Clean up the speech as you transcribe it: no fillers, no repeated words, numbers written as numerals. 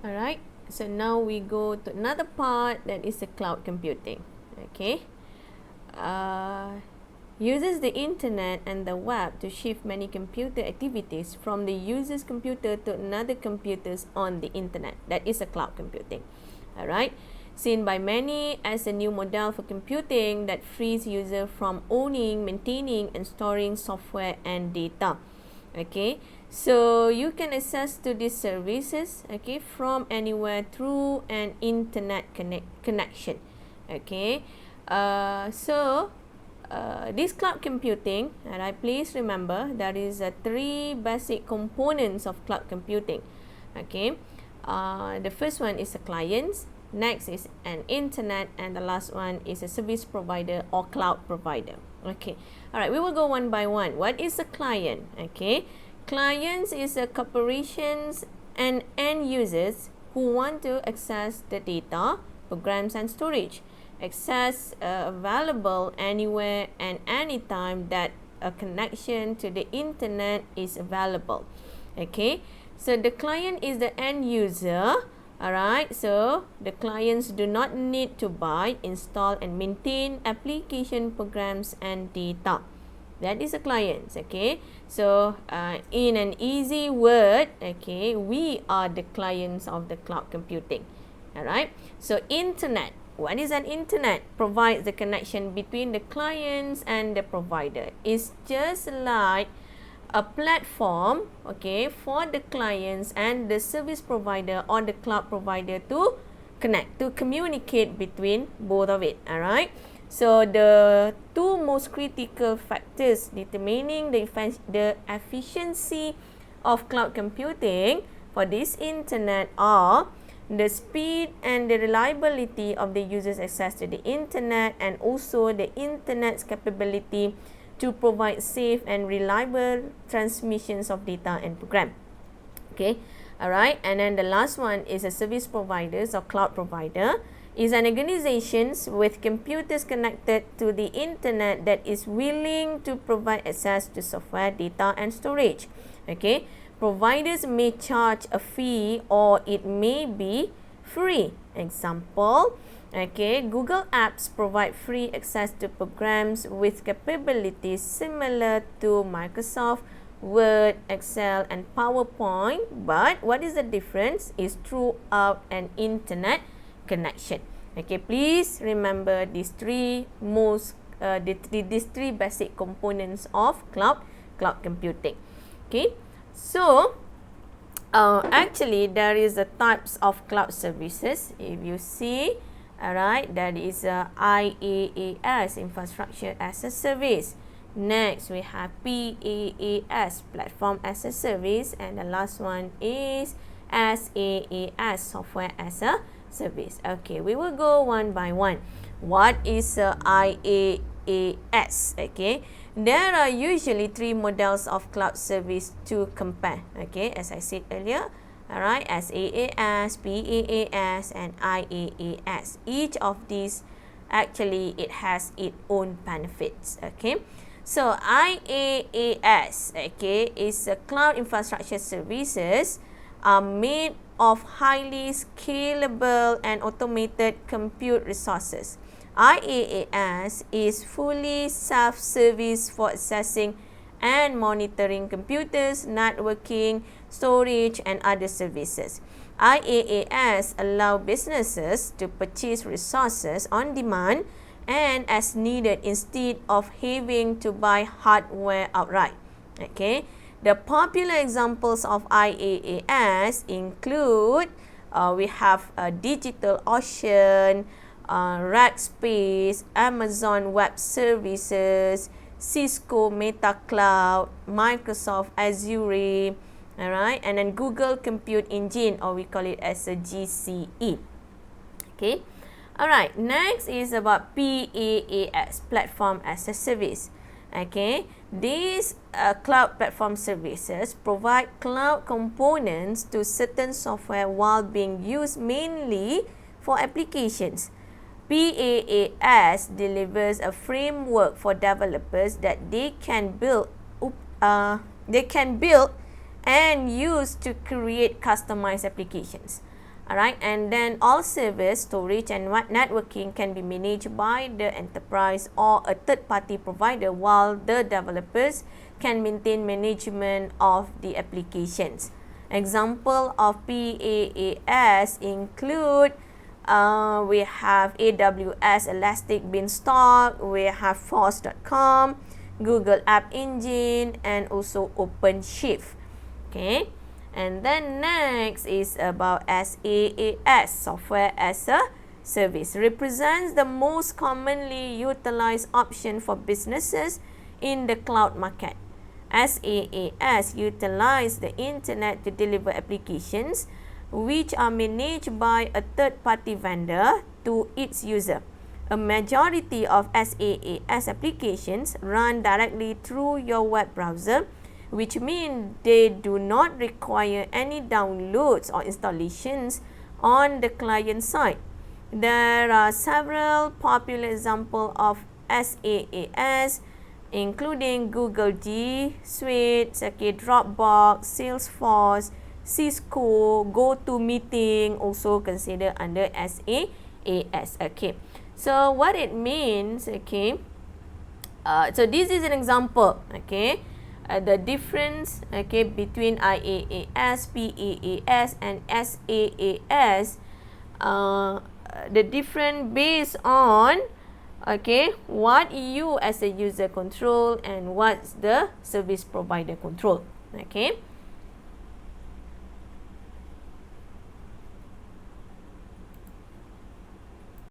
Alright, so now we go to another part, that is the cloud computing. Okay, uses the internet and the web to shift many computer activities from the user's computer to another computers on the internet. That is a cloud computing. Alright, seen by many as a new model for computing that frees user from owning, maintaining and storing software and data. Okay, so you can access to these services, okay, from anywhere through an internet connection. Okay, this cloud computing, alright, please remember there is three basic components of cloud computing. Okay, the first one is the clients, next is an internet, and the last one is a service provider or cloud provider. Okay, alright, we will go one by one. What is a client? Okay, clients is a corporations and end users who want to access the data, programs and storage. Access available anywhere and anytime that a connection to the internet is available. Okay, so the client is the end user. Alright, so the clients do not need to buy, install and maintain application, programs and data. That is the clients. Okay, so in an easy word, okay, we are the clients of the cloud computing. Alright, so internet. What is an internet? Provides the connection between the clients and the provider. It's just like a platform, okay, for the clients and the service provider or the cloud provider to connect, to communicate between both of it. Alright, so the two most critical factors determining the efficiency of cloud computing for this internet are the speed and the reliability of the user's access to the internet, and also the internet's capability to provide safe and reliable transmissions of data and program. Okay, alright, and then the last one is a service providers or cloud provider. Is an organization with computers connected to the internet that is willing to provide access to software, data and storage. Okay, providers may charge a fee or it may be free. Example, okay, Google Apps provide free access to programs with capabilities similar to Microsoft Word, Excel and PowerPoint, but what is the difference is throughout an internet connection. Okay, please remember these three these three basic components of cloud computing. Okay, so actually there is a types of cloud services. If you see, alright, that is IaaS, infrastructure as a service. Next we have PaaS, platform as a service, and the last one is SaaS, software as a service. Okay, we will go one by one. What is IaaS? Okay, there are usually three models of cloud service to compare. Okay, as I said earlier, alright, SaaS, PaaS and IaaS. Each of these actually it has its own benefits. Okay, so IaaS, okay, is a cloud infrastructure services made of highly scalable and automated compute resources. IaaS is fully self-service for accessing and monitoring computers, networking, storage and other services. IaaS allow businesses to purchase resources on demand and as needed instead of having to buy hardware outright. Okay, the popular examples of IaaS include we have DigitalOcean, Rackspace, Amazon Web Services, Cisco Meta Cloud, Microsoft Azure, alright, and then Google Compute Engine, or we call it as a GCE. Okay, alright, next is about PaaS, platform as a service. Okay, these cloud platform services provide cloud components to certain software while being used mainly for applications. PaaS delivers a framework for developers that they can build and use to create customized applications. Alright, and then all service, storage and networking can be managed by the enterprise or a third-party provider, while the developers can maintain management of the applications. Example of PaaS include we have AWS Elastic Beanstalk, we have Force.com, Google App Engine, and also OpenShift. Okay. And then next is about SaaS, Software as a Service. Represents the most commonly utilized option for businesses in the cloud market. SaaS utilize the internet to deliver applications which are managed by a third-party vendor to its user. A majority of SaaS applications run directly through your web browser, which means they do not require any downloads or installations on the client side. There are several popular examples of SaaS, including Google G Suite, Dropbox, Salesforce, Cisco, GoToMeeting, also considered under SaaS. Okay, so what it means, okay, so this is an example, okay. The difference, okay, between IaaS, PaaS, and SaaS, the difference based on, okay, what you as a user control and what's the service provider control. Okay.